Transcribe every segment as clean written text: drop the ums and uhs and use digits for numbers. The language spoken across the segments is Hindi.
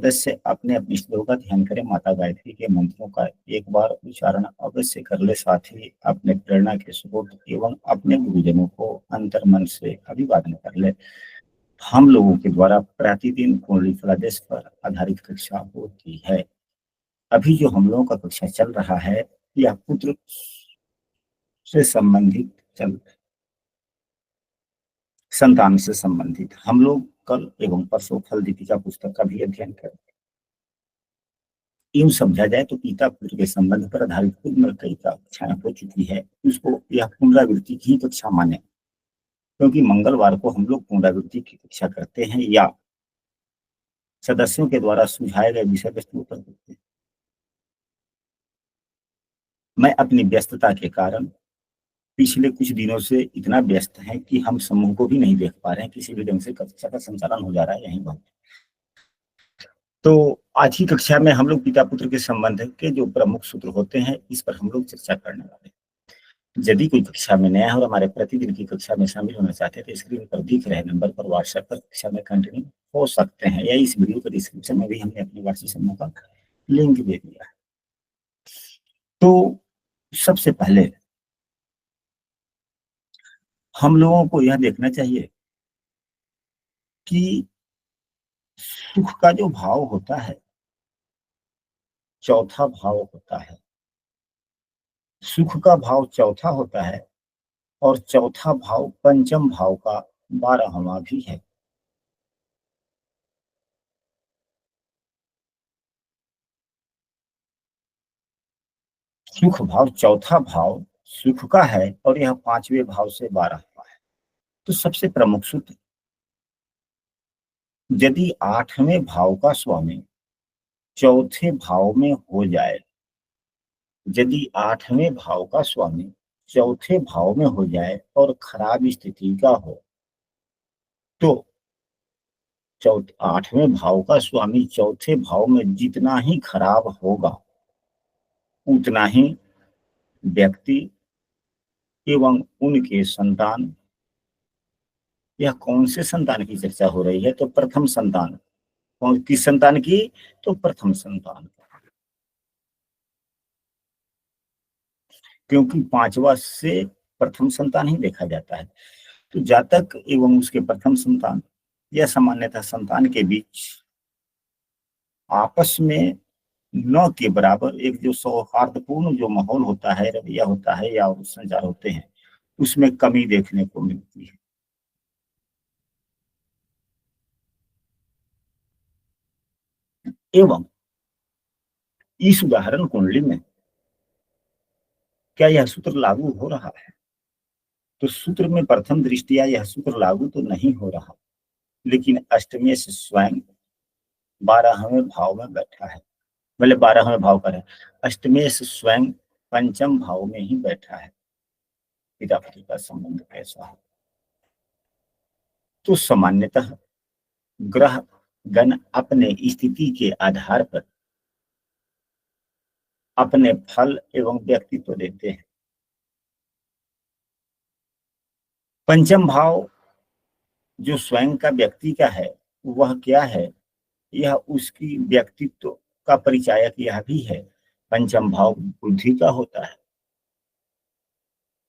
सदस्य अपने अपने श्लोकों का ध्यान करें। माता गायत्री के मंत्रों का एक बार उच्चारण अवश्य कर ले। साथ ही अपने प्रेरणा के स्रोत एवं अपने गुरुजनों को अंतर्मन से अभिवादन कर ले। हम लोगों के द्वारा प्रतिदिन कुंडली फलादेश पर आधारित कक्षा होती है। अभी जो हम लोगों का कक्षा चल रहा है यह पुत्र से संबंधित चल संतान से संबंधित। हम लोग कल एवं परसों फल दीपिका पुस्तक का भी अध्ययन करेंगे। यूं समझा जाए तो पिता पुत्र के संबंध पर आधारित खुद में कई कक्षाएं हो चुकी है। उसको यह पुनरावृत्ति की कक्षा माने, क्योंकि मंगलवार को हम लोग पुनरावृत्ति की कक्षा करते हैं या सदस्यों के द्वारा सुझाए गए विषय वस्तु पर करते हैं। मैं अपनी व्यस्तता के कारण पिछले कुछ दिनों से इतना व्यस्त है कि हम समूह को भी नहीं देख पा रहे हैं। किसी भी ढंग से कक्षा का संचालन हो जा रहा है यहीं बहुत। तो आज की कक्षा में हम लोग पिता पुत्र के संबंध के जो प्रमुख सूत्र होते हैं इस पर हम लोग चर्चा करने वाले हैं। यदि कोई कक्षा में नया है और हमारे प्रतिदिन की कक्षा में शामिल होना चाहते हैं तो स्क्रीन पर दिख रहे नंबर पर व्हाट्सएप पर कक्षा में कंटिन्यू हो सकते हैं, या इस वीडियो के डिस्क्रिप्शन में भी हमने अपने व्हाट्सएप समूह का लिंक दे दिया है। तो सबसे पहले हम लोगों को यह देखना चाहिए कि सुख का जो भाव होता है चौथा भाव होता है। सुख का भाव चौथा होता है और चौथा भाव पंचम भाव का 12वां भी है। सुख भाव चौथा भाव सुख का है और यह 5वें भाव से 12वां है। तो सबसे प्रमुख सूत्र, यदि 8वें भाव का स्वामी चौथे भाव में हो जाए, यदि 8वें भाव का स्वामी चौथे भाव में हो जाए और खराब स्थिति का हो, तो 8वें भाव का स्वामी चौथे भाव में जितना ही खराब होगा उतना ही व्यक्ति एवं उनके संतान, यह कौन से संतान की चर्चा हो रही है, तो प्रथम संतान। कौन किस संतान की, तो प्रथम संतान। क्योंकि 5वां से प्रथम संतान ही देखा जाता है। तो जातक एवं उसके प्रथम संतान या सामान्यतः संतान के बीच आपस में न के बराबर एक जो सौहार्दपूर्ण जो माहौल होता है, रवैया होता है या संचार होते हैं, उसमें कमी देखने को मिलती है। एवं इस उदाहरण कुंडली में क्या यह सूत्र लागू हो रहा है, तो सूत्र में प्रथम दृष्टिया यह सूत्र लागू तो नहीं हो रहा, लेकिन अष्टमी से स्वयं 12वें भाव में बैठा है। मतलब 12वें भाव पर है, अष्टमी से स्वयं पंचम भाव में ही बैठा है। पिता पुत्र का संबंध कैसा है, तो सामान्यतः ग्रह गण अपने स्थिति के आधार पर अपने फल एवं व्यक्तित्व देते हैं। पंचम भाव जो स्वयं का व्यक्ति का है वह क्या है, यह उसकी व्यक्तित्व का परिचायक यह भी है। पंचम भाव बुद्धि का होता है।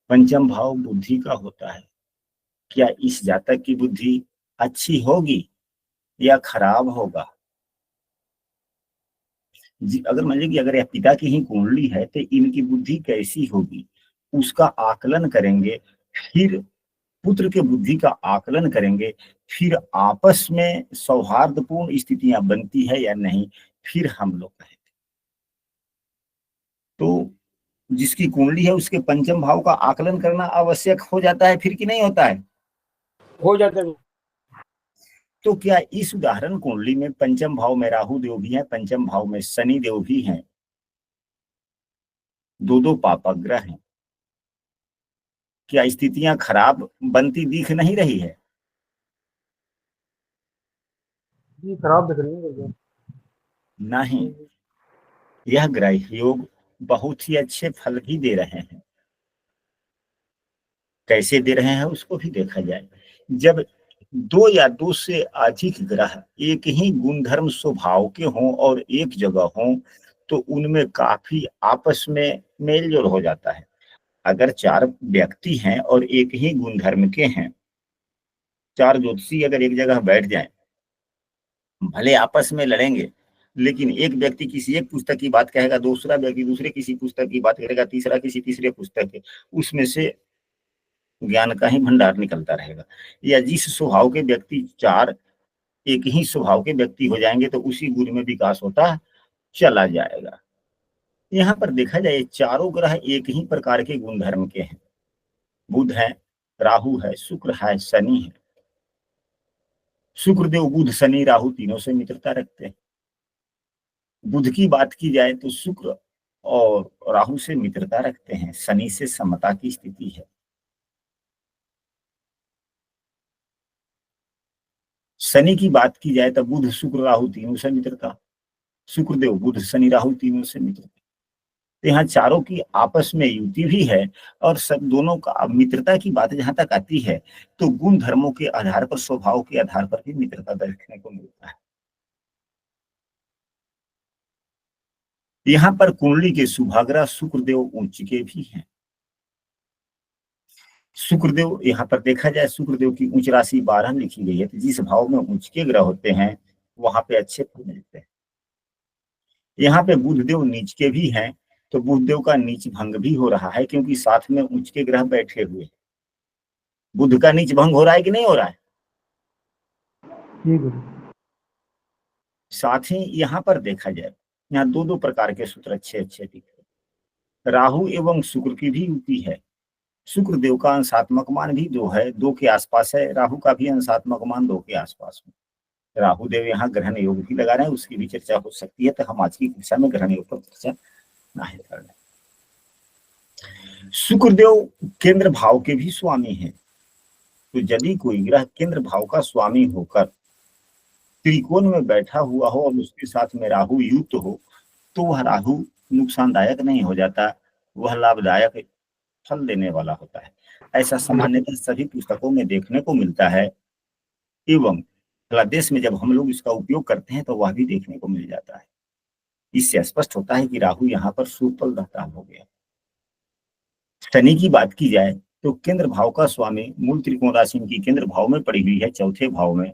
पंचम भाव बुद्धि का होता है। क्या इस जातक की बुद्धि अच्छी होगी या खराब होगा। अगर मान लीजिए कि अगर यह पिता की ही कुंडली है तो इनकी बुद्धि कैसी होगी उसका आकलन करेंगे, फिर पुत्र के बुद्धि का आकलन करेंगे, फिर आपस में सौहार्दपूर्ण स्थितियां बनती है या नहीं, फिर हम लोग कहेंगे। तो जिसकी कुंडली है उसके पंचम भाव का आकलन करना आवश्यक हो जाता है फिर कि नहीं होता है, हो जाता है। तो क्या इस उदाहरण कुंडली में पंचम भाव में राहु देव भी है, पंचम भाव में शनि देव भी हैं, दो पापक ग्रह हैं, क्या स्थितियां खराब बनती दिख नहीं रही है। जी खराब दिख रही है। नहीं, यह ग्रह योग बहुत ही अच्छे फल भी दे रहे हैं। कैसे दे रहे हैं उसको भी देखा जाए। जब दो या दो से अधिक ग्रह एक ही गुणधर्म स्वभाव के हों और एक जगह हों तो उनमें काफी आपस में मेलजोल हो जाता है। अगर चार व्यक्ति हैं और एक ही गुणधर्म के हैं, चार ज्योतिषी अगर एक जगह बैठ जाएं, भले आपस में लड़ेंगे, लेकिन एक व्यक्ति किसी एक पुस्तक की बात कहेगा, दूसरा व्यक्ति दूसरे किसी पुस्तक की बात करेगा, तीसरा किसी तीसरे पुस्तक की, उसमें से ज्ञान का ही भंडार निकलता रहेगा। या जिस स्वभाव के व्यक्ति चार एक ही स्वभाव के व्यक्ति हो जाएंगे तो उसी गुण में विकास होता चला जाएगा। यहाँ पर देखा जाए चारों ग्रह एक ही प्रकार के गुणधर्म के हैं। बुध है, राहु है, शुक्र है, शनि है। शुक्रदेव बुध शनि राहु तीनों से मित्रता रखते हैं। बुध की बात की जाए तो शुक्र और राहु से मित्रता रखते हैं, शनि से समता की स्थिति है। शनि की बात की जाए तो बुध शुक्र राहु तीनों से मित्रता, शुक्रदेव बुध शनि राहु तीनों से मित्रता। तो यहाँ चारों की आपस में युति भी है और सब दोनों का मित्रता की बात जहां तक आती है तो गुण धर्मों के आधार पर, स्वभाव के आधार पर भी मित्रता देखने को मिलता है। यहाँ पर कुंडली के शुभाग्रह शुक्रदेव उच्च के भी हैं। शुक्रदेव यहाँ पर देखा जाए, शुक्रदेव की उच्च राशि 12 लिखी गई है, तो जिस भाव में उच्च के ग्रह होते हैं वहां पे अच्छे फल मिलते हैं। यहाँ पे बुधदेव नीच के भी हैं, तो बुधदेव का नीच भंग भी हो रहा है क्योंकि साथ में उच्च के ग्रह बैठे हुए हैं। बुध का नीच भंग हो रहा है कि नहीं हो रहा है? साथ ही यहाँ पर देखा जाए, यहाँ दो दो प्रकार के सूत्र अच्छे अच्छे दिख रहे। राहु एवं शुक्र की भी युति है। शुक्र देव का अंशात्मक मान भी 2 है, 2 के आसपास है। राहु का भी अंशात्मक मान 2 के आसपास है। राहु देव यहाँ ग्रहण योग भी लगा रहे हैं, उसकी भी चर्चा हो सकती है, तो हम आज की कक्षा में ग्रहण योग पर चर्चा नहीं कर रहे। शुक्रदेव केंद्र भाव के भी स्वामी हैं, तो यदि कोई ग्रह केंद्र भाव का स्वामी होकर त्रिकोण में बैठा हुआ हो और उसके साथ में राहु युक्त हो तो वह राहु नुकसानदायक नहीं हो जाता, वह लाभदायक फल देने वाला होता है। ऐसा सामान्यतः सभी पुस्तकों में देखने को मिलता है एवं देश में जब हम लोग इसका उपयोग करते हैं तो वह भी देखने को मिल जाता है। इससे स्पष्ट होता है कि राहु यहाँ पर सुफल रहता हो गया। शनि की बात की जाए तो केंद्र भाव का स्वामी मूल त्रिकोण राशि की केंद्र भाव में पड़ी हुई है, चौथे भाव में,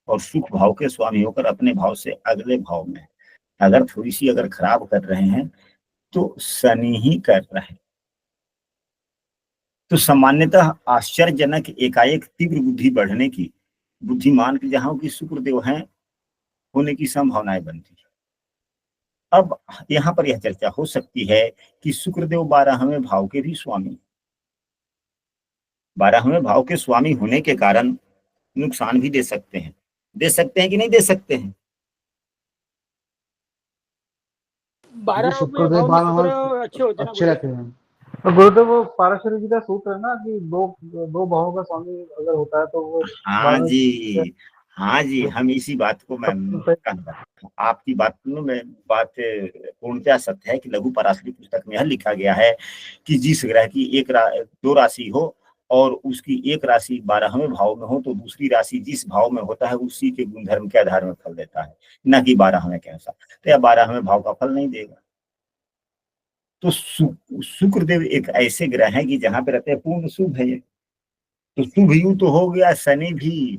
और सुख भाव के स्वामी होकर अपने भाव से अगले भाव में। अगर थोड़ी सी अगर खराब कर रहे हैं तो शनि ही कर रहे हैं। तो सामान्यतः आश्चर्यजनक एकाएक तीव्र बुद्धि बढ़ने की, बुद्धिमान की जहां की शुक्रदेव हैं होने की संभावनाएं बनती है। अब यहाँ पर यह चर्चा हो सकती है कि शुक्रदेव 12वें भाव के भी स्वामी, 12वें भाव के स्वामी होने के कारण नुकसान भी दे सकते हैं। दे सकते हैं कि नहीं दे सकते हैं? 12 अच्छे होते हैं, अच्छे रहते हैं। तो गुरुदेव वो पाराशर जी का सूत्र है ना कि दो भावों का स्वामी अगर होता है तो वो हाँ जी, हाँ जी, हम इसी बात को मैं आपकी बात में बात पूर्णतः सत्य है कि लघु पराशरी पुस्तक में यह लिखा गया है कि जिस ग्रह की दो राशि हो और उसकी एक राशि 12वें भाव में हो तो दूसरी राशि जिस भाव में होता है उसी के गुणधर्म के आधार में फल देता है, न कि 12वें के अनुसार। तो यह 12वें भाव का फल नहीं देगा। तो शुक्रदेव एक ऐसे ग्रह हैं कि जहां पे रहते हैं पूर्ण शुभ है। तो शुभ यू तो हो गया, शनि भी,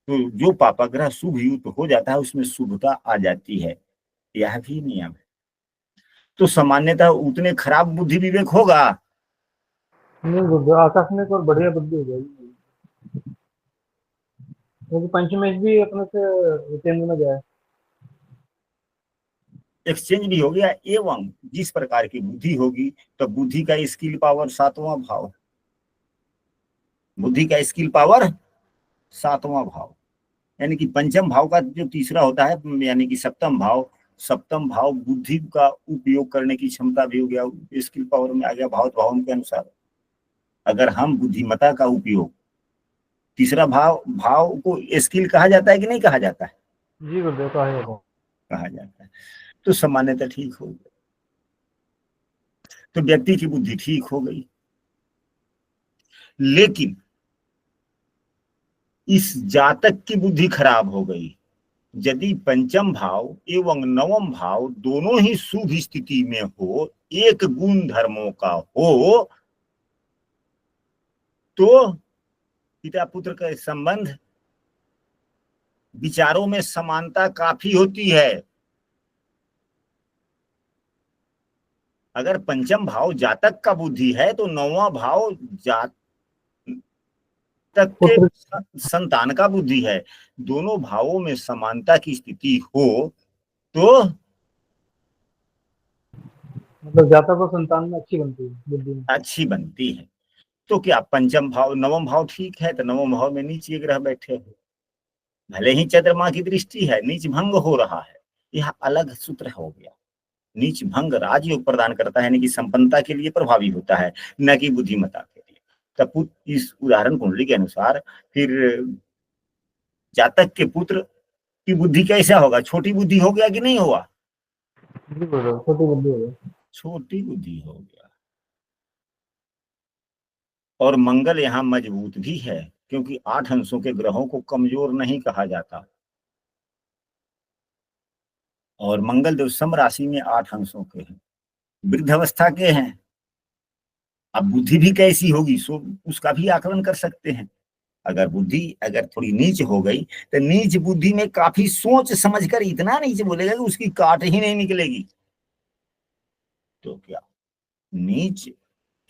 तो जो पापाग्रह शुभ युक्त हो जाता है उसमें शुभता आ जाती है, यह भी नियम है। तो सामान्यतः उतने खराब बुद्धि विवेक होगा नहीं गुरुदेव, आकस्मिक और बढ़िया बुद्धि हो जाएगी क्योंकि पंचमेश भी अपने से केंद्र में गया है, एक्सचेंज भी हो गया। एवं जिस प्रकार की बुद्धि होगी तो बुद्धि का स्किल पावर 7वां भाव, बुद्धि का स्किल पावर 7वां भाव, यानी कि पंचम भाव का जो तीसरा होता है यानी कि सप्तम भाव, सप्तम भाव बुद्धि का उपयोग करने की क्षमता भी हो गया, स्किल पावर में आ गया भाव भाव के अनुसार। अगर हम बुद्धिमता का उपयोग, तीसरा भाव, भाव को स्किल कहा जाता है कि नहीं कहा जाता है? जी गुरुदेव कहा जाता है। तो सामान्यतः ठीक हो गया, तो व्यक्ति की बुद्धि ठीक हो गई। लेकिन इस जातक की बुद्धि खराब हो गई। यदि पंचम भाव एवं नवम भाव दोनों ही शुभ स्थिति में हो, एक गुण धर्मों का हो, तो पिता पुत्र का संबंध, विचारों में समानता काफी होती है। अगर पंचम भाव जातक का बुद्धि है तो नौवां भाव जातक के संतान का बुद्धि है। दोनों भावों में समानता की स्थिति हो तो मतलब जातक और संतान में अच्छी बनती है बुद्धि में। अच्छी बनती है। तो क्या पंचम भाव नवम भाव ठीक है, तो नवम भाव में नीच ग्रह बैठे हो, भले ही चंद्रमा की दृष्टि है, नीच भंग हो रहा है, यह अलग सूत्र हो गया। नीच भंग राजयोग प्रदान करता है, यानी कि संपन्नता के लिए प्रभावी होता है, न कि बुद्धिमत्ता के लिए। तब इस उदाहरण कुंडली के अनुसार फिर जातक के पुत्र की बुद्धि कैसा होगा? छोटी बुद्धि हो गया कि नहीं हुआ? छोटी बुद्धि हो गई, छोटी बुद्धि हो गया। और मंगल यहाँ मजबूत भी है, क्योंकि 8 अंशों के ग्रहों को कमजोर नहीं कहा जाता। और मंगल देव सम राशि में 8 अंशों के हैं, वृद्धावस्था के हैं। अब बुद्धि भी कैसी होगी सो उसका भी आकलन कर सकते हैं। अगर बुद्धि अगर थोड़ी नीच हो गई तो नीच बुद्धि में काफी सोच समझकर इतना नीच बोलेगा कि उसकी काट ही नहीं निकलेगी। तो क्या नीच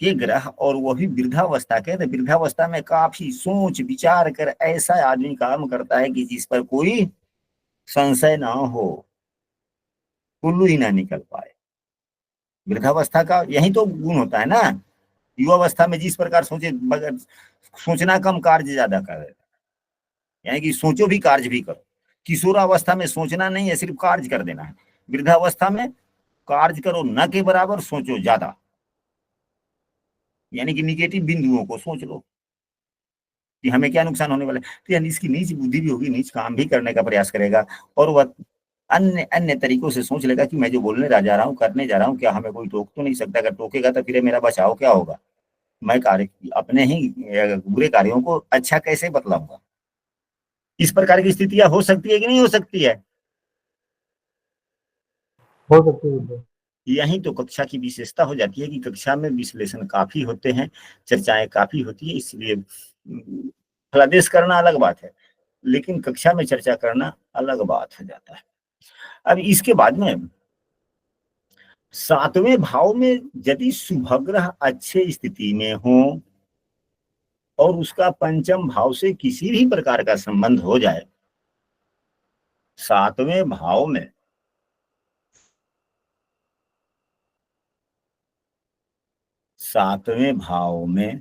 के ग्रह और वो भी वृद्धावस्था के, तो वृद्धावस्था में काफी सोच विचार कर ऐसा आदमी काम करता है कि जिस पर कोई संशय ना हो, कुल्लू ही ना निकल पाए। वृद्धावस्था का यही तो गुण होता है ना। युवावस्था में जिस प्रकार सोचे, मगर सोचना कम कार्य ज्यादा कर देता, यानी कि सोचो भी कार्य भी करो। किशोरावस्था में सोचना नहीं है, सिर्फ कार्य कर देना है। वृद्धावस्था में कार्य करो न के बराबर, सोचो ज्यादा, यानी कि निगेटिव बिंदुओं को सोच लो कि हमें क्या नुकसान होने वाला है। तो यानी इसकी नीच बुद्धि भी होगी, नीच काम भी करने का प्रयास करेगा, और वह अन्य अन्य तरीकों से सोच लेगा कि मैं जो बोलने जा रहा हूँ, करने जा रहा हूँ, क्या हमें कोई टोक तो नहीं सकता? अगर टोकेगा तो फिर मेरा बचाव क्या होगा? मैं कार्य अपने ही बुरे कार्यों को अच्छा कैसे बतलाऊंगा? इस प्रकार की स्थितियां हो सकती है कि नहीं हो सकती है? हो सकती है। यही तो कक्षा की विशेषता हो जाती है कि कक्षा में विश्लेषण काफी होते हैं, चर्चाएं काफी होती है, इसलिए फलादेश करना अलग बात है, लेकिन कक्षा में चर्चा करना अलग बात हो जाता है। अब इसके बाद में 7वें भाव में यदि शुभ ग्रह अच्छे स्थिति में हो और उसका पंचम भाव से किसी भी प्रकार का संबंध हो जाए, 7वें भाव में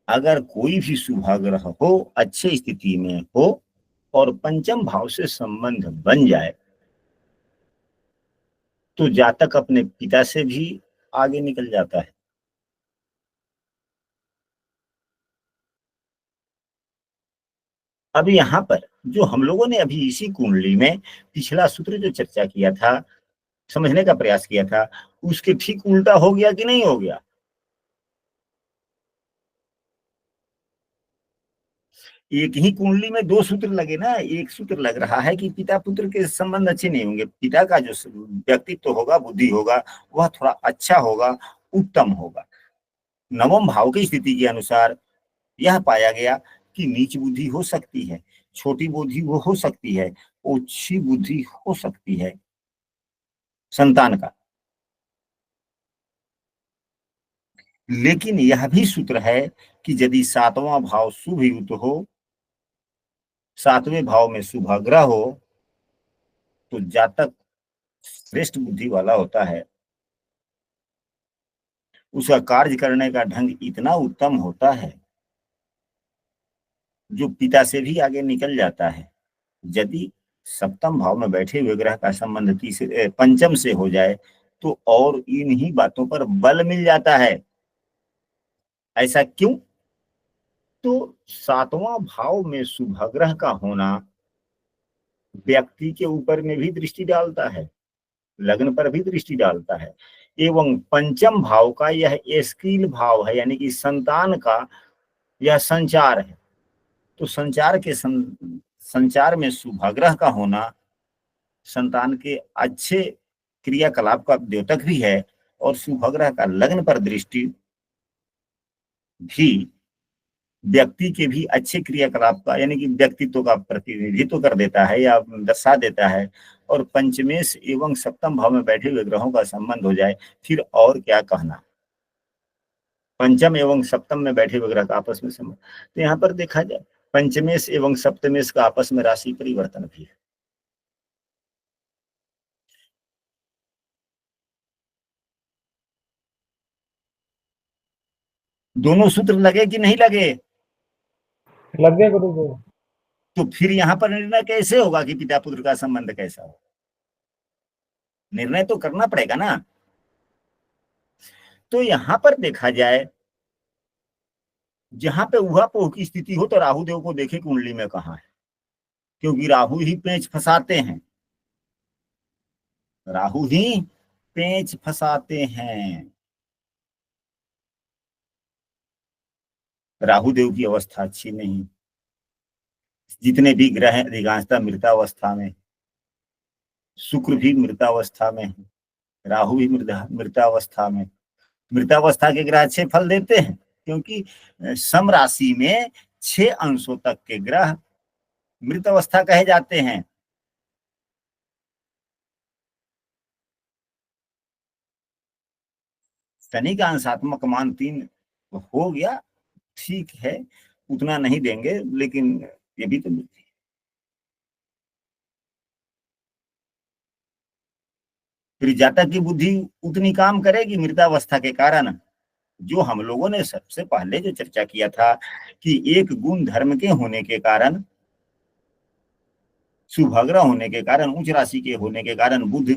अगर कोई भी शुभ ग्रह हो, अच्छे स्थिति में हो और पंचम भाव से संबंध बन जाए, तो जातक अपने पिता से भी आगे निकल जाता है। अब यहाँ पर जो हम लोगों ने अभी इसी कुंडली में पिछला सूत्र जो चर्चा किया था, समझने का प्रयास किया था, उसके ठीक उल्टा हो गया कि नहीं हो गया? एक ही कुंडली में 2 सूत्र लगे ना। एक सूत्र लग रहा है कि पिता पुत्र के संबंध अच्छे नहीं होंगे, पिता का जो व्यक्तित्व होगा, बुद्धि होगा, वह थोड़ा अच्छा होगा, उत्तम होगा। नवम भाव की स्थिति के अनुसार यह पाया गया कि नीच बुद्धि हो सकती है, छोटी बुद्धि वो हो सकती है, ओछी बुद्धि हो सकती है संतान का। लेकिन यह भी सूत्र है कि यदि 7वां भाव शुभ युक्त हो, 7वें भाव में शुभ ग्रह हो, तो जातक श्रेष्ठ बुद्धि वाला होता है। उसका कार्य करने का ढंग इतना उत्तम होता है जो पिता से भी आगे निकल जाता है। यदि सप्तम भाव में बैठे हुए ग्रह का संबंध तीसरे पंचम से हो जाए तो और इन्हीं बातों पर बल मिल जाता है। ऐसा क्यों? तो 7वां भाव में शुभ ग्रह का होना व्यक्ति के ऊपर में भी दृष्टि डालता है, लग्न पर भी दृष्टि डालता है, एवं पंचम भाव का यह स्किल भाव है, यानी कि संतान का यह संचार है। तो संचार में शुभाग्रह का होना संतान के अच्छे क्रियाकलाप का द्योतक भी है, और शुभाग्रह का लग्न पर दृष्टि भी व्यक्ति के भी अच्छे क्रियाकलाप का यानी कि व्यक्तित्व का प्रतिनिधित्व कर देता है या दर्शा देता है। और पंचमेश एवं सप्तम भाव में बैठे हुए ग्रहों का संबंध हो जाए, फिर और क्या कहना। पंचम एवं सप्तम में बैठे हुए ग्रह का आपस में संबंध, तो यहाँ पर देखा जाए पंचमेश एवं सप्तमेश का आपस में राशि परिवर्तन भी है। दोनों सूत्र लगे कि नहीं लगे? लग गए गुरुदेव। तो फिर यहाँ पर निर्णय कैसे होगा कि पिता पुत्र का संबंध कैसा हो? निर्णय तो करना पड़ेगा ना। तो यहाँ पर देखा जाए जहां पे उहापोह की स्थिति हो तो राहु देव को देखे कुंडली में कहाँ है, क्योंकि राहु ही पेंच फंसाते हैं, राहु ही पेंच फंसाते हैं। राहु देव की अवस्था अच्छी नहीं। जितने भी ग्रह हैं अधिकांशतः मृतावस्था में, शुक्र भी मृतावस्था में है, राहु भी मृतावस्था में। मृतावस्था के ग्रह अच्छे फल देते हैं, क्योंकि सम राशि में 6 अंशों तक के ग्रह मृत अवस्था कहे जाते हैं। शनि का अंशात्मक मान 3 हो गया, ठीक है, उतना नहीं देंगे, लेकिन ये भी तो मिलती है। फिर जातक की बुद्धि उतनी काम करेगी मृतावस्था के कारण। जो हम लोगों ने सबसे पहले जो चर्चा किया था कि एक गुण धर्म के होने के कारण, शुभग्रह होने के कारण, उच्च राशि के होने के कारण, बुध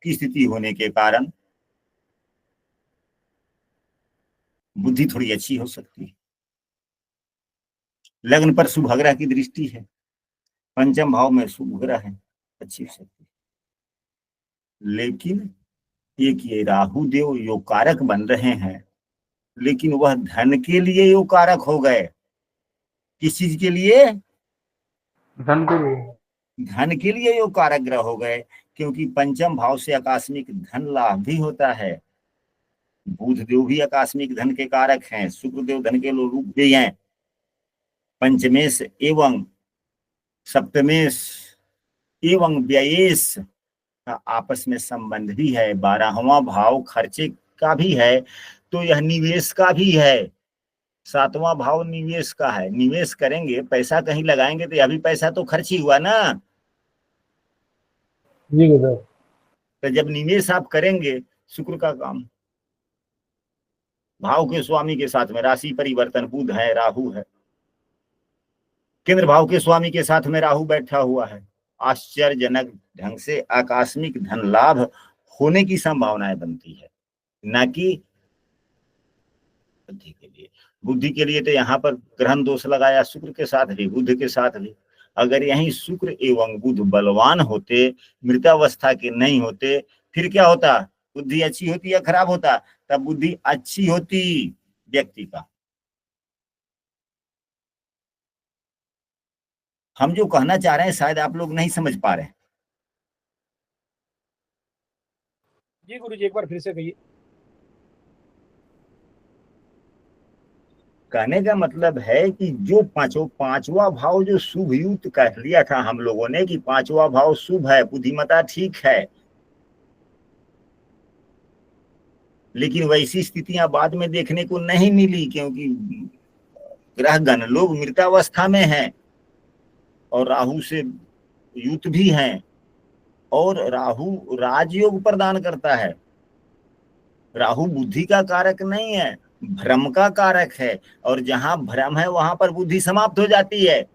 की स्थिति होने के कारण बुद्धि थोड़ी अच्छी हो सकती है। लग्न पर शुभग्रह की दृष्टि है, पंचम भाव में शुभग्रह है, अच्छी हो सकती है। लेकिन एक ये राहु देव योग कारक बन रहे हैं, लेकिन वह धन के लिए योग कारक हो गए। किस चीज के लिए? धन के लिए। धन के लिए योग कारक ग्रह हो गए, क्योंकि पंचम भाव से आकस्मिक धन लाभ भी होता है। बुध देव भी आकस्मिक धन के कारक हैं, शुक्र देव धन के रूप भी हैं। पंचमेश एवं सप्तमेश एवं व्ययेश का आपस में संबंध भी है। 12वां भाव खर्चे का भी है, तो यह निवेश का भी है। 7वां भाव निवेश का है, निवेश करेंगे, पैसा कहीं लगाएंगे तो अभी पैसा तो खर्च ही हुआ ना जी गुरुदेव। तो जब निवेश आप करेंगे, शुक्र का काम, भाव के स्वामी के साथ में राशि परिवर्तन, बुध है, राहु है, केंद्र भाव के स्वामी के साथ में राहु बैठा हुआ है। आश्चर्यजनक ढंग से आकस्मिक धन लाभ होने की संभावनाएं बनती है, ना कि बुद्धि के लिए। बुद्धि के लिए तो यहाँ पर ग्रहण दोष लगाया, शुक्र के साथ भी बुध के साथ भी। अगर यहीं शुक्र एवं बुध बलवान होते, मृतावस्था के नहीं होते, फिर क्या होता? बुद्धि अच्छी होती या खराब होता? तब बुद्धि अच्छी होती व्यक्ति का। हम जो कहना चाह रहे हैं शायद आप लोग नहीं समझ पा रहे हैं। जी गुरुजी, एक बार फिर से कहिए। कहने का मतलब है कि जो पांचवा भाव जो शुभ युक्त कह लिया था हम लोगों ने कि पांचवा भाव शुभ है, बुद्धिमता ठीक है, लेकिन वैसी स्थितियां बाद में देखने को नहीं मिली, क्योंकि ग्रहगण लोग मृतावस्था में हैं और राहु से युक्त भी हैं, और राहु राजयोग प्रदान करता है। राहु बुद्धि का कारक नहीं है, भ्रम का कारक है, और जहां भ्रम है वहां पर बुद्धि समाप्त हो जाती है।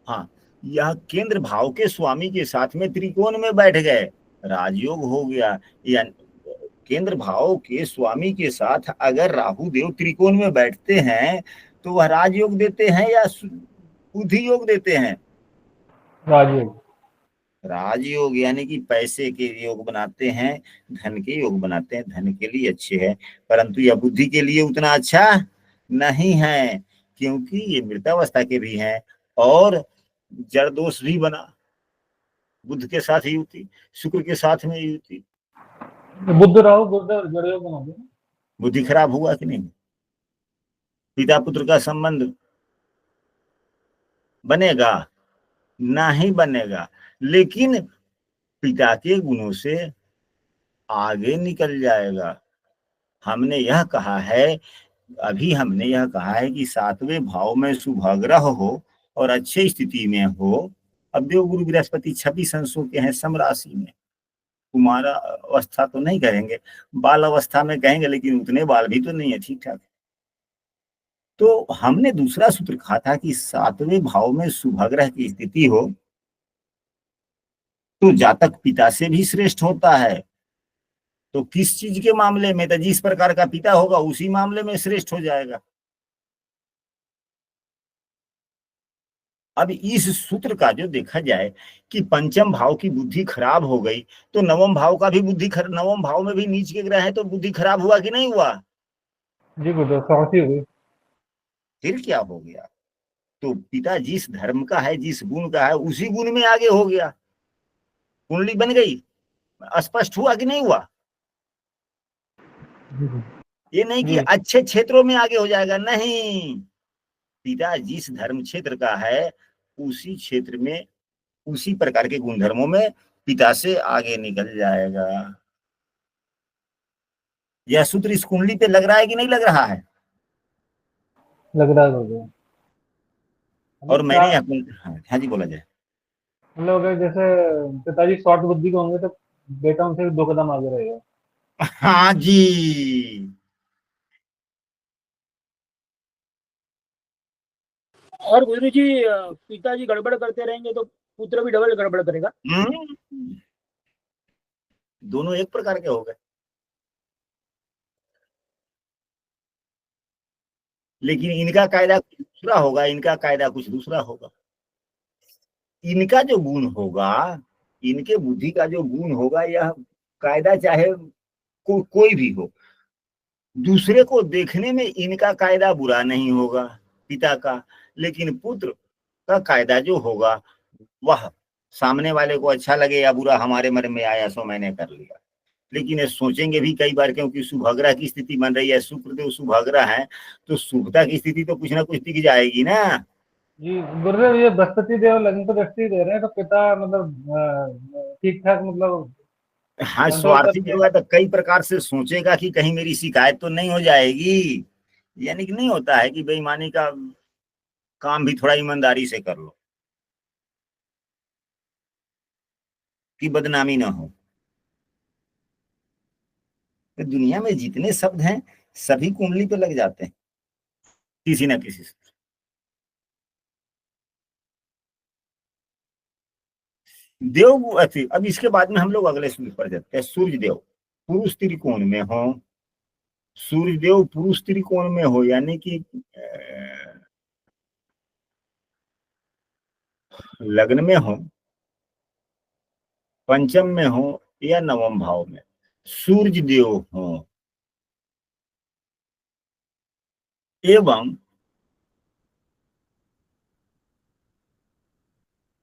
हाँ, यह केंद्र भाव के स्वामी के साथ में त्रिकोण में बैठ गए, राजयोग हो गया। या केंद्र भाव के स्वामी के साथ अगर राहु देव त्रिकोण में बैठते हैं तो वह राजयोग देते हैं या बुद्धि योग देते हैं? राजयोग। राजयोग यानी कि पैसे के योग बनाते हैं, धन के योग बनाते हैं, धन के लिए अच्छे हैं, परंतु यह बुद्धि के लिए उतना अच्छा नहीं है, क्योंकि ये मृतावस्था के भी हैं और जड़ दोष भी बना, बुध के साथ युति, शुक्र के साथ में युति, बुध राहु गुरुदेव जड़ योग बना दिया। बुद्धि खराब हुआ कि नहीं? पिता पुत्र का संबंध बनेगा? नहीं बनेगा, लेकिन पिता के गुणों से आगे निकल जाएगा। हमने यह कहा है, अभी हमने यह कहा है कि 7वें भाव में शुभ ग्रह हो और अच्छी स्थिति में हो। अब देवगुरु बृहस्पति 26 अंशों के हैं सम राशि में, कुमार अवस्था तो नहीं कहेंगे, बाल अवस्था में कहेंगे, लेकिन उतने बाल भी तो नहीं है, ठीक ठाक। तो हमने दूसरा सूत्र कहा था कि 7वें भाव में शुभ ग्रह की स्थिति हो तो जातक पिता से भी श्रेष्ठ होता है। तो किस चीज के मामले में? तो जिस प्रकार का पिता होगा उसी मामले में श्रेष्ठ हो जाएगा। अब इस सूत्र का जो देखा जाए कि पंचम भाव की बुद्धि खराब हो गई तो नवम भाव का भी नवम भाव में भी नीच के ग्रह है तो बुद्धि खराब हुआ कि नहीं हुआ? जी गुरुदेव, सहमति हुई। फिर क्या हो गया? तो पिता जिस धर्म का है, जिस गुण का है, उसी गुण में आगे हो गया, कुंडली बन गई। स्पष्ट हुआ कि नहीं हुआ? ये नहीं कि अच्छे क्षेत्रों में आगे हो जाएगा, नहीं। पिता जिस धर्म क्षेत्र का है उसी क्षेत्र में, उसी प्रकार के गुणधर्मों में पिता से आगे निकल जाएगा। यह सूत्र इस कुंडली पे लग रहा है कि नहीं लग रहा है? लग रहा है गुरुदेव। और मैंने हाँ जी बोला जाए। मतलब अगर जैसे पिताजी शॉर्ट बुद्धि के होंगे तो बेटा उनसे 2 कदम आगे रहेगा। हाँ जी। और गुरु जी पिताजी गड़बड़ करते रहेंगे तो पुत्र भी डबल गड़बड़ करेगा। दोनों एक प्रकार के हो गए, लेकिन इनका कायदा कुछ दूसरा होगा, इनका कायदा कुछ दूसरा होगा। इनका जो गुण होगा, इनके बुद्धि का जो गुण होगा, यह कायदा चाहे कोई भी हो, दूसरे को देखने में इनका कायदा बुरा नहीं होगा पिता का, लेकिन पुत्र का कायदा जो होगा वह सामने वाले को अच्छा लगे या बुरा, हमारे मन में आया सो मैंने कर लिया। लेकिन ये सोचेंगे भी कई बार, क्योंकि शुभग्रह की स्थिति बन रही है, शुक्रदेव शुभग्रह है, तो शुभता की स्थिति तो कुछ ना कुछ दिख जाएगी ना। जी गुरुदेव, ये बृहस्पति देव लग्न को दृष्टि दे रहे हैं तो पिता मतलब ठीक ठाक मतलब हाँ, स्वार्थी जो है तो कई प्रकार से सोचेगा कि कहीं मेरी शिकायत तो नहीं हो जाएगी। यानी कि नहीं होता है कि बेईमानी का काम भी थोड़ा ईमानदारी से कर लो कि बदनामी ना हो। तो दुनिया में जितने शब्द हैं सभी कुंडली पे लग जाते हैं किसी ना किसी से। देव अब इसके बाद में हम लोग अगले सूर्य पर जाते हैं। सूर्य देव पुरुष त्रिकोण में हो, सूर्य देव पुरुष त्रिकोण में हो, यानी कि लग्न में हो, पंचम में हो या नवम भाव में सूर्य देव हो एवं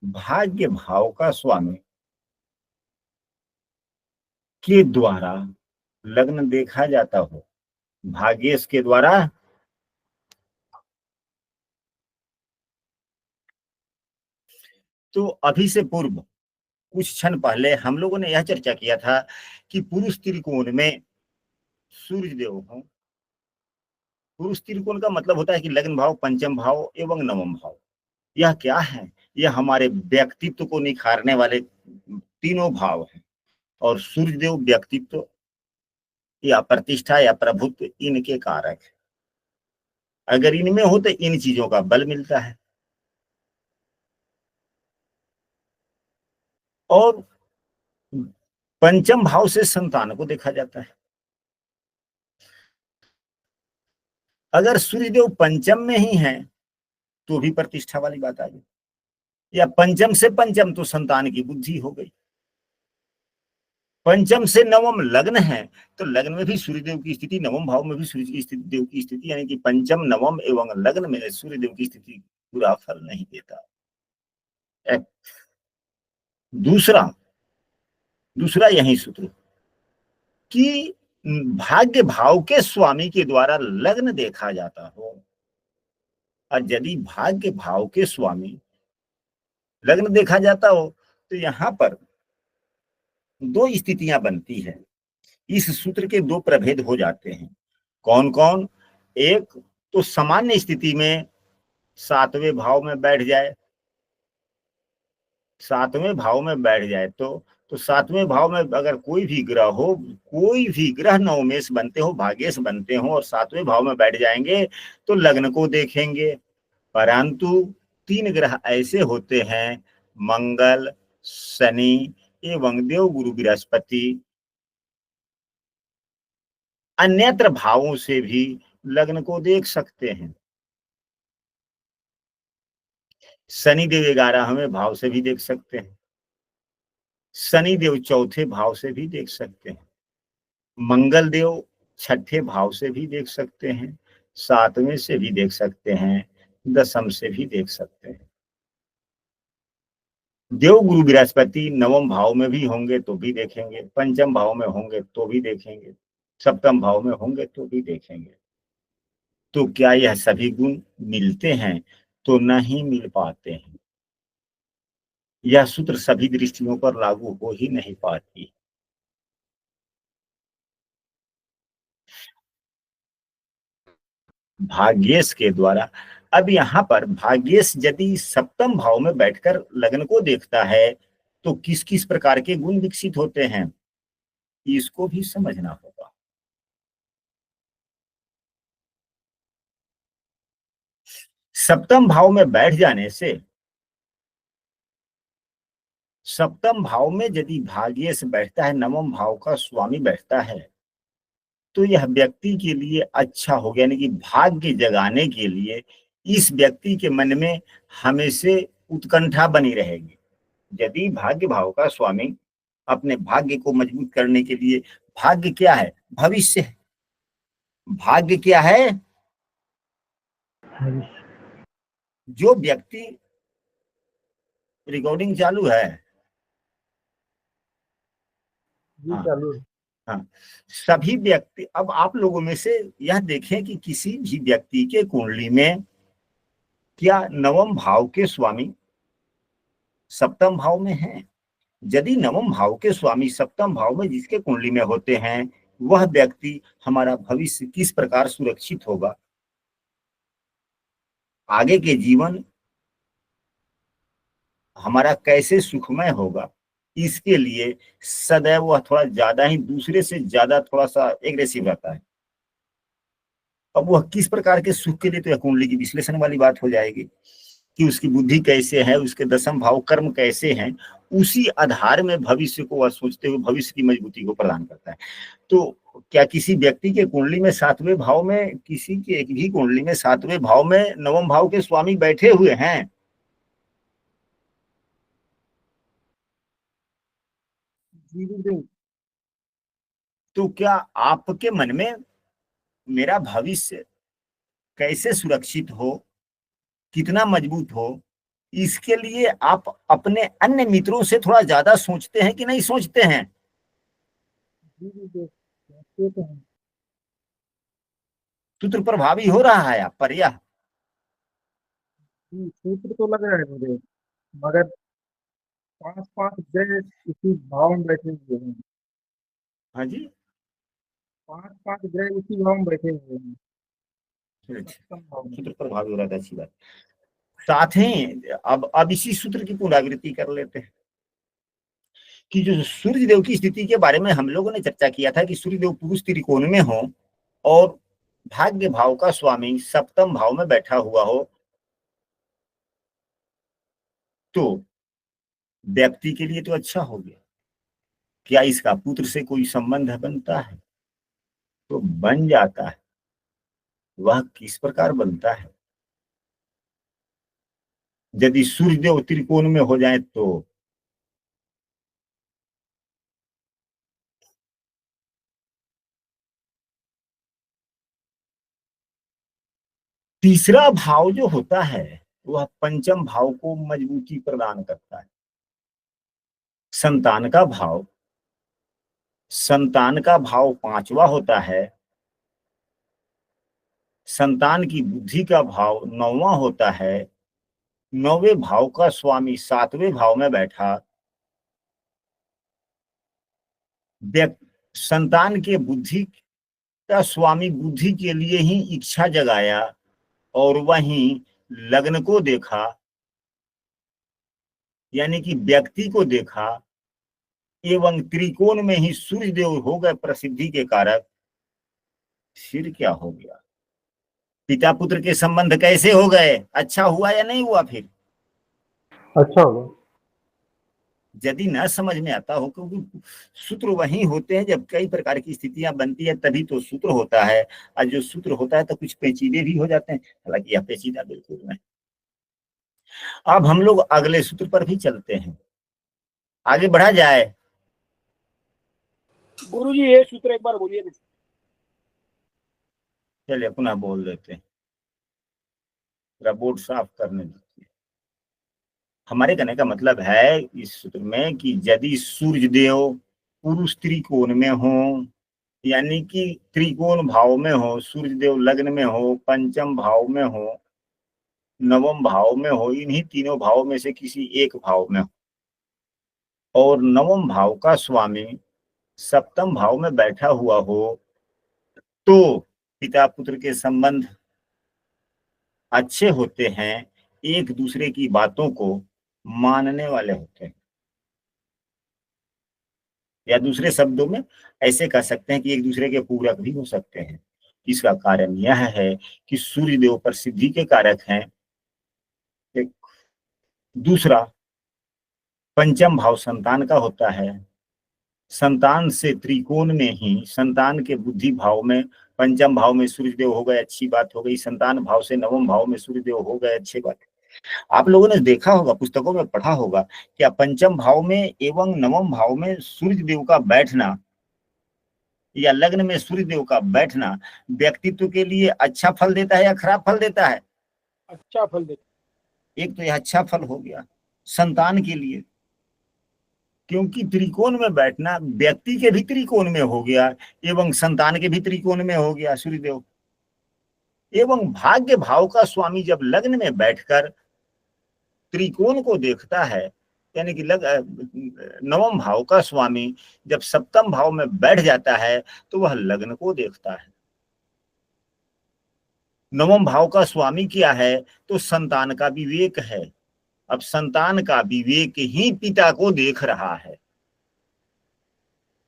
भाग्य भाव का स्वामी के द्वारा लग्न देखा जाता हो, भाग्येश के द्वारा तो अभी से पूर्व कुछ क्षण पहले हम लोगों ने यह चर्चा किया था कि पुरुष त्रिकोण में सूर्य देव हो। पुरुष त्रिकोण का मतलब होता है कि लग्न भाव, पंचम भाव एवं नवम भाव। यह क्या है? यह हमारे व्यक्तित्व को निखारने वाले तीनों भाव हैं, और सूर्य देव व्यक्तित्व या प्रतिष्ठा या प्रभुत्व इनके कारक है। अगर इनमें हो तो इन चीजों का बल मिलता है। और पंचम भाव से संतान को देखा जाता है। अगर सूर्यदेव पंचम में ही है तो भी प्रतिष्ठा वाली बात आ गई, या पंचम से पंचम तो संतान की बुद्धि हो गई। पंचम से नवम लग्न है, तो लग्न में भी सूर्यदेव की स्थिति, नवम भाव में भी सूर्य की स्थिति, देव की स्थिति, यानी कि पंचम नवम एवं लग्न में सूर्यदेव की स्थिति बुरा फल नहीं देता। दूसरा दूसरा यही सूत्र कि भाग्य भाव के स्वामी के द्वारा लग्न देखा जाता हो, और यदि भाग्य भाव के स्वामी लग्न देखा जाता हो तो यहां पर दो स्थितियां बनती है। इस सूत्र के दो प्रभेद हो जाते हैं। कौन कौन? एक तो सामान्य स्थिति में सातवें भाव में बैठ जाए, सातवें भाव में बैठ जाए तो सातवें भाव में अगर कोई भी ग्रह हो, कोई भी ग्रह नवमेश बनते हो, भाग्येश बनते हो और सातवें भाव में बैठ जाएंगे तो लग्न को देखेंगे। परंतु तीन ग्रह ऐसे होते हैं, मंगल, शनि एवं देव गुरु बृहस्पति, अन्यत्र भावों से भी लग्न को देख सकते हैं। शनि देव 11वें भाव से भी देख सकते हैं, शनि देव चौथे भाव से भी देख सकते हैं, मंगल देव छठे भाव से भी देख सकते हैं, सातवें से भी देख सकते हैं, दसम से भी देख सकते हैं। देव गुरु बृहस्पति नवम भाव में भी होंगे तो भी देखेंगे, पंचम भाव में होंगे तो भी देखेंगे, सप्तम भाव में होंगे तो भी देखेंगे। तो क्या यह सभी गुण मिलते हैं? तो नहीं मिल पाते हैं। यह सूत्र सभी दृष्टियों पर लागू हो ही नहीं पाती। भाग्येश के द्वारा, अब यहाँ पर भाग्येश यदि सप्तम भाव में बैठकर लग्न को देखता है तो किस किस प्रकार के गुण विकसित होते हैं, इसको भी समझना होगा। सप्तम भाव में बैठ जाने से, सप्तम भाव में यदि भाग्येश बैठता है, नवम भाव का स्वामी बैठता है, तो यह व्यक्ति के लिए अच्छा हो गया, यानी कि भाग्य जगाने के लिए इस व्यक्ति के मन में हमेशा उत्कंठा बनी रहेगी। यदि भाग्य भाव का स्वामी अपने भाग्य को मजबूत करने के लिए, भाग्य क्या है? भविष्य है। भाग्य क्या है? जो व्यक्ति, रिकॉर्डिंग चालू है? जी हाँ चालू है। हाँ। सभी व्यक्ति, अब आप लोगों में से यह देखें कि किसी भी व्यक्ति के कुंडली में क्या नवम भाव के स्वामी सप्तम भाव में है? यदि नवम भाव के स्वामी सप्तम भाव में जिसके कुंडली में होते हैं, वह व्यक्ति, हमारा भविष्य किस प्रकार सुरक्षित होगा, आगे के जीवन हमारा कैसे सुखमय होगा, इसके लिए सदैव वह थोड़ा ज्यादा ही, दूसरे से ज्यादा थोड़ा सा एग्रेसिव रहता है। अब वह किस प्रकार के सुख के लिए, तो यह कुंडली की विश्लेषण वाली बात हो जाएगी कि उसकी बुद्धि कैसे है, उसके दशम भाव कर्म कैसे हैं, उसी आधार में भविष्य को वह सोचते हुए भविष्य की मजबूती को प्रदान करता है। तो क्या किसी व्यक्ति के कुंडली में सातवें भाव में, किसी के एक भी कुंडली में सातवें भाव में नवम भाव के स्वामी बैठे हुए हैं, जी जी। तो क्या आपके मन में मेरा भविष्य कैसे सुरक्षित हो, कितना मजबूत हो, इसके लिए आप अपने अन्य मित्रों से थोड़ा ज्यादा सोचते हैं कि नहीं सोचते हैं? जी जी ये तो है। सूत्र प्रभावी हो रहा है आप पर यह? सूत्र तो लग रहा है मुझे, मगर पांच पांच ग्रह इसी भाव में बैठे हुए हैं। हाँ जी, पांच पांच ग्रह इसी भाव में बैठे हुए हैं, अच्छा, सप्तम भाव में। सूत्र प्रभावी हो रहा था, अच्छी बात। साथ ही अब इसी सूत्र की पुनरावृत्ति कर लेते हैं कि जो सूर्य देव की स्थिति के बारे में हम लोगों ने चर्चा किया था कि सूर्य देव पुरुष त्रिकोण में हो और भाग्य भाव का स्वामी सप्तम भाव में बैठा हुआ हो, तो व्यक्ति के लिए तो अच्छा हो गया। क्या इसका पुत्र से कोई संबंध बनता है? तो बन जाता है। वह किस प्रकार बनता है? यदि सूर्यदेव त्रिकोण में हो जाए तो तीसरा भाव जो होता है वह पंचम भाव को मजबूती प्रदान करता है। संतान का भाव, संतान का भाव पांचवा होता है। संतान की बुद्धि का भाव नौवां होता है। नौवें भाव का स्वामी सातवें भाव में बैठा। संतान के बुद्धि का स्वामी बुद्धि के लिए ही इच्छा जगाया और वहीं लग्न को देखा, यानी कि व्यक्ति को देखा, एवं त्रिकोण में ही सूर्य देव हो गए प्रसिद्धि के कारक। फिर क्या हो गया? पिता पुत्र के संबंध कैसे हो गए? अच्छा हुआ या नहीं हुआ? फिर अच्छा होगा। यदि न समझ में आता हो, क्योंकि सूत्र वही होते हैं जब कई प्रकार की स्थितियां बनती है तभी तो सूत्र होता है, और जो सूत्र होता है तो कुछ पेचीदे भी हो जाते हैं, हालांकि यह पेचीदा बिल्कुल नहीं। अब हम लोग अगले सूत्र पर भी चलते हैं, आगे बढ़ा जाए। गुरुजी ये सूत्र एक बार बोलिए ना। चलिए पुनः बोल देते हैं, बोर्ड साफ करने दीजिए। हमारे कहने का मतलब है इस सूत्र में कि यदि सूर्य देव पुरुष त्रिकोण में हो, यानी कि त्रिकोण भाव में हो, सूर्य देव लग्न में हो, पंचम भाव में हो, नवम भाव में हो, इन्हीं तीनों भाव में से किसी एक भाव में हो, और नवम भाव का स्वामी सप्तम भाव में बैठा हुआ हो, तो पिता पुत्र के संबंध अच्छे होते हैं, एक दूसरे की बातों को मानने वाले होते हैं। या दूसरे शब्दों में ऐसे कह सकते हैं कि एक दूसरे के पूरक भी हो सकते हैं। इसका कारण यह है कि सूर्य देव प्रसिद्धि के कारक हैं। एक दूसरा, पंचम भाव संतान का होता है। संतान से त्रिकोण में ही, संतान के बुद्धि भाव में पंचम भाव में सूर्य देव हो गए, अच्छी बात हो गई। संतान भाव से नवम भाव में सूर्य देव हो गए, अच्छी बात। आप लोगों ने देखा होगा, पुस्तकों में पढ़ा होगा, क्या पंचम भाव में एवं नवम भाव में सूर्य देव का बैठना या लग्न में सूर्य देव का बैठना व्यक्तित्व के लिए अच्छा फल देता है या खराब फल देता है? अच्छा फल देता। एक तो यह अच्छा फल हो गया संतान के लिए, क्योंकि त्रिकोण में बैठना व्यक्ति के भी त्रिकोण में हो गया एवं संतान के भी त्रिकोण में हो गया सूर्यदेव। एवं भाग्य भाव का स्वामी जब लग्न में बैठकर त्रिकोण को देखता है, यानी कि नवम भाव का स्वामी जब सप्तम भाव में बैठ जाता है तो वह लग्न को देखता है। नवम भाव का स्वामी क्या है? तो संतान का विवेक है। अब संतान का विवेक ही पिता को देख रहा है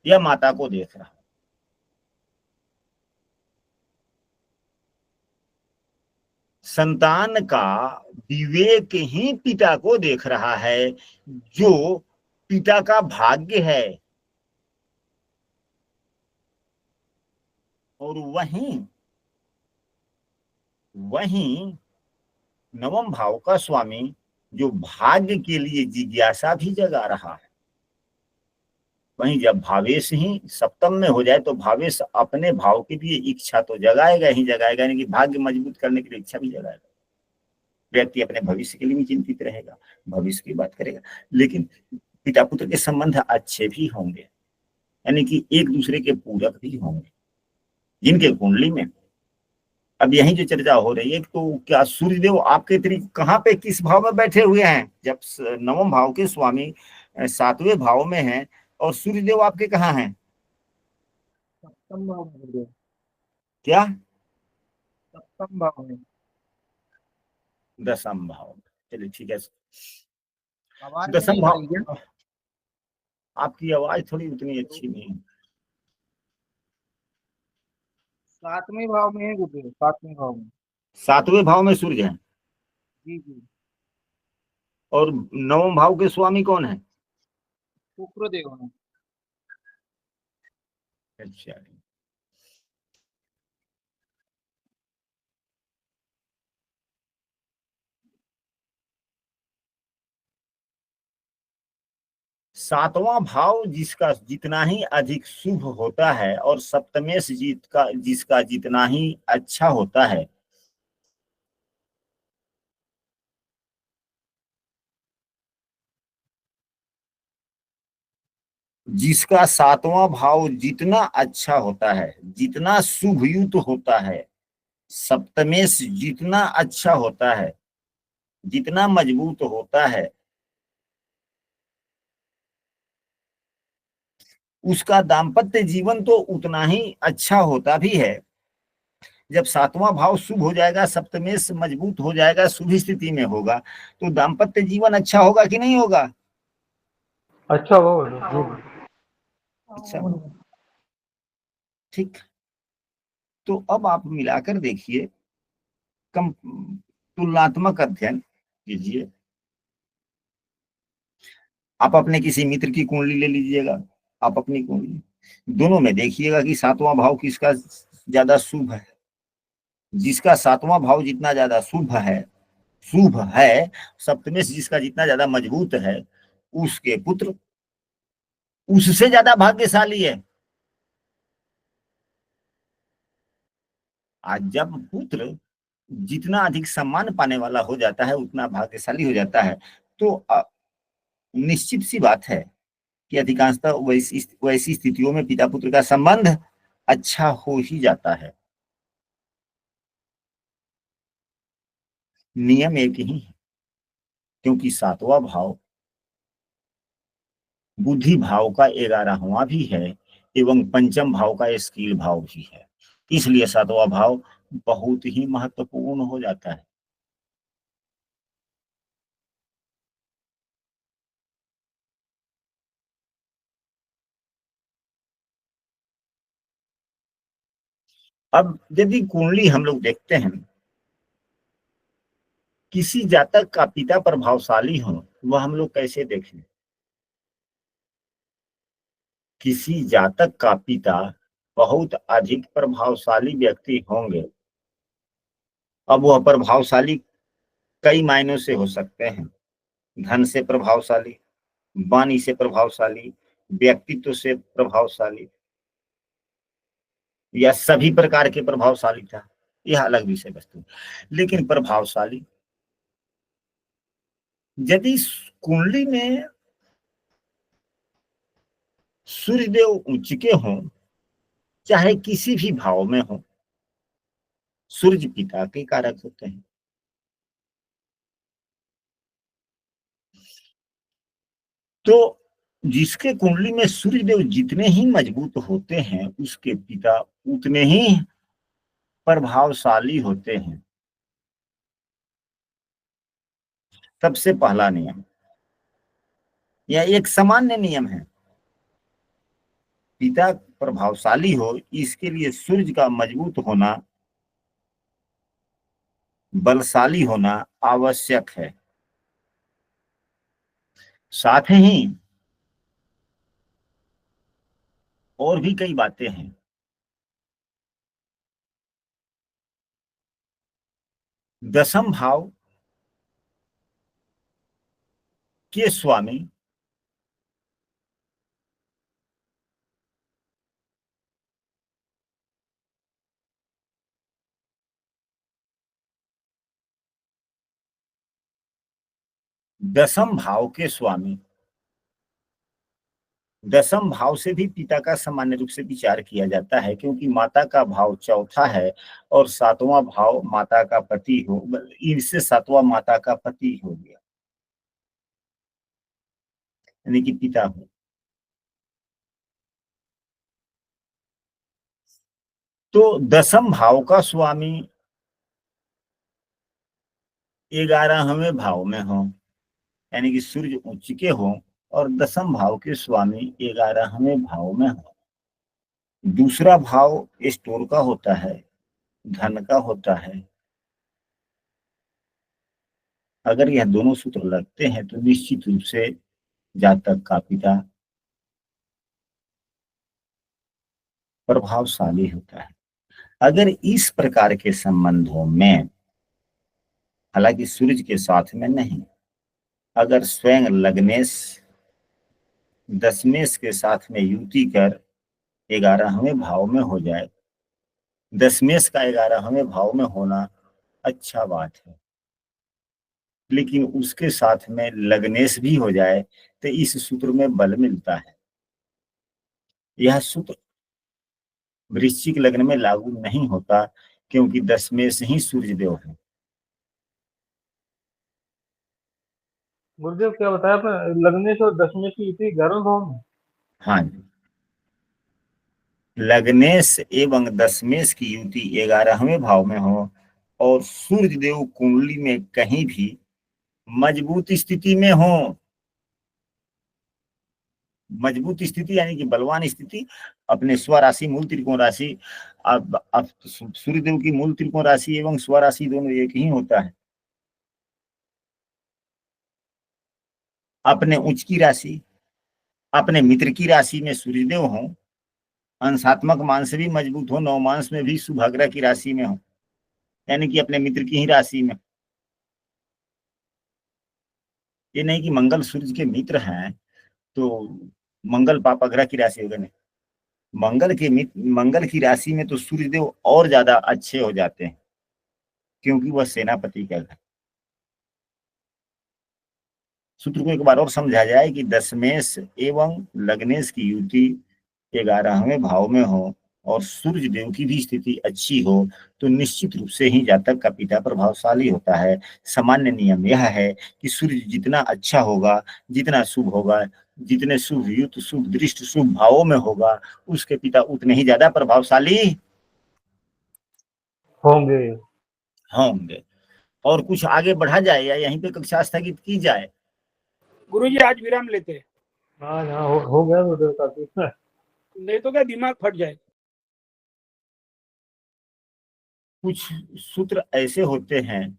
या माता को देख रहा है। संतान का विवेक ही पिता को देख रहा है, जो पिता का भाग्य है। और वहीं नवम भाव का स्वामी जो भाग्य के लिए जिज्ञासा भी जगा रहा है। वहीं जब भावेश ही सप्तम में हो जाए तो भावेश अपने भाव के लिए इच्छा तो जगाएगा ही जगाएगा, यानी कि भाग्य मजबूत करने के लिए इच्छा भी जगाएगा। व्यक्ति अपने भविष्य के लिए भी चिंतित रहेगा, भविष्य की बात करेगा, लेकिन पिता पुत्र के संबंध अच्छे भी होंगे, यानी कि एक दूसरे के पूरक भी होंगे जिनके कुंडली में। अब यही जो चर्चा हो रही है, तो क्या सूर्यदेव आपके कहाँ पे किस भाव में बैठे हुए हैं? जब नवम भाव के स्वामी सातवें भाव में हैं और सूर्यदेव आपके कहाँ हैं? सप्तम भाव में। क्या? सप्तम भाव में। दसम भाव। चलिए ठीक है। दसम भाव। आपकी आवाज थोड़ी उतनी अच्छी नहीं है। सातवें भाव में है गुरुदेव, सातवें भाव में। सातवें भाव में सूर्य है। जी जी। और नवम भाव के स्वामी कौन है? शुक्रदेव है। अच्छा, सातवां भाव जिसका जितना ही अधिक शुभ होता है और सप्तमेश जिसका जितना ही अच्छा होता है, जिसका सातवां भाव जितना अच्छा होता है, जितना शुभयुक्त होता है, सप्तमेश जितना अच्छा होता है, जितना मजबूत होता है, उसका दाम्पत्य जीवन तो उतना ही अच्छा होता भी है। जब सातवां भाव शुभ हो जाएगा, सप्तमेश मजबूत हो जाएगा, शुभ स्थिति में होगा, तो दाम्पत्य जीवन अच्छा होगा कि नहीं होगा? अच्छा होगा। अच्छा होगा। ठीक। तो अब आप मिलाकर देखिए, कम तुलनात्मक अध्ययन कीजिए। आप अपने किसी मित्र की कुंडली ले लीजिएगा, आप अपनी कुंडली, दोनों में देखिएगा कि सातवां भाव किसका ज्यादा शुभ है। जिसका सातवां भाव जितना ज्यादा शुभ है, सप्तमेश जिसका जितना ज्यादा मजबूत है, उसके पुत्र उससे ज्यादा भाग्यशाली है। आज जब पुत्र जितना अधिक सम्मान पाने वाला हो जाता है, उतना भाग्यशाली हो जाता है, तो निश्चित सी बात है कि अधिकांशतः वैसी स्थितियों में पिता पुत्र का संबंध अच्छा हो ही जाता है। नियम एक ही है, क्योंकि सातवां भाव बुद्धि भाव का 11वां भी है एवं पंचम भाव का स्किल भाव भी है। इसलिए सातवां भाव बहुत ही महत्वपूर्ण हो जाता है। अब यदि कुंडली हम लोग देखते हैं, किसी जातक का पिता प्रभावशाली हो, वह हम लोग कैसे देखें? किसी जातक का पिता बहुत अधिक प्रभावशाली व्यक्ति होंगे। अब वह प्रभावशाली कई मायनों से हो सकते हैं। धन से प्रभावशाली, वाणी से प्रभावशाली, व्यक्तित्व से प्रभावशाली, या सभी प्रकार के प्रभावशाली था, यह अलग विषय वस्तु। लेकिन प्रभावशाली, यदि कुंडली में सूर्यदेव उच्च के हों, चाहे किसी भी भाव में हो, सूर्य पिता के कारक होते हैं। तो जिसके कुंडली में सूर्यदेव जितने ही मजबूत होते हैं, उसके पिता उतने ही प्रभावशाली होते हैं। सबसे पहला नियम, यह एक सामान्य नियम है, पिता प्रभावशाली हो, इसके लिए सूर्य का मजबूत होना, बलशाली होना आवश्यक है। साथ ही और भी कई बातें हैं। दसम भाव के स्वामी दसम भाव के स्वामी, दसम भाव से भी पिता का सामान्य रूप से विचार किया जाता है, क्योंकि माता का भाव चौथा है और सातवां भाव माता का पति हो, इससे सातवां माता का पति हो गया, यानी कि पिता हो। तो दसम भाव का स्वामी 11वें भाव में हो, यानी कि सूर्य उच्च के हो, और दसम भाव के स्वामी 11वें भाव में हो। दूसरा भाव स्टोर का होता है, धन का होता है। अगर यह दोनों सूत्र लगते हैं तो निश्चित रूप से जातक का पिता प्रभावशाली होता है। अगर इस प्रकार के संबंधों में, हालांकि सूर्य के साथ में नहीं, अगर स्वयं लग्नेश दशमेश के साथ में युति कर 11वें भाव में हो जाए, दशमेश का 11वें भाव में होना अच्छा बात है, लेकिन उसके साथ में लग्नेश भी हो जाए तो इस सूत्र में बल मिलता है। यह सूत्र वृश्चिक लग्न में लागू नहीं होता, क्योंकि दशमेश ही सूर्य देव है। गुरुदेव क्या बताया आपने, लग्नेश और दशमेश की युति 11वें भाव में? हाँ जी, लग्नेश एवं दशमेश की युति 11वें भाव में हो और सूर्य देव कुंडली में कहीं भी मजबूत स्थिति में हो, मजबूत स्थिति यानी कि बलवान स्थिति, अपने स्वराशि मूल त्रिकोण राशि, अब सूर्य देव की मूल त्रिकोण राशि एवं स्वराशि दोनों एक ही होता है। अपने उच्च की राशि, अपने मित्र की राशि में सूर्यदेव हो, अंशात्मक मांस भी मजबूत हो, नवमांस में भी शुभाग्रह की राशि में हो, यानी कि अपने मित्र की ही राशि में। ये नहीं कि मंगल सूर्य के मित्र हैं तो मंगल पापग्रह की राशि होगा, नहीं। मंगल की राशि में तो सूर्यदेव और ज्यादा अच्छे हो जाते हैं, क्योंकि वह सेनापति का घर। सूत्र को एक बार और समझा जाए कि दशमेश एवं लग्नेश की युति 11वें भाव में हो और सूर्य देव की भी स्थिति अच्छी हो तो निश्चित रूप से ही जातक का पिता प्रभावशाली होता है। सामान्य नियम यह है कि सूर्य जितना अच्छा होगा, जितना शुभ होगा, जितने शुभ युक्त, शुभ दृष्ट, शुभ भावों में होगा, उसके पिता उतने ही ज्यादा प्रभावशाली होंगे। होंगे। और कुछ आगे बढ़ा जाए या यहीं पे कक्षा स्थगित की जाए? गुरुजी आज विराम लेते हैं। हाँ हाँ, हो गया गुरुदेव काफी। नहीं तो क्या दिमाग फट जाए। कुछ सूत्र ऐसे होते हैं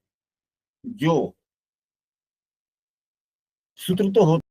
जो सूत्र तो होते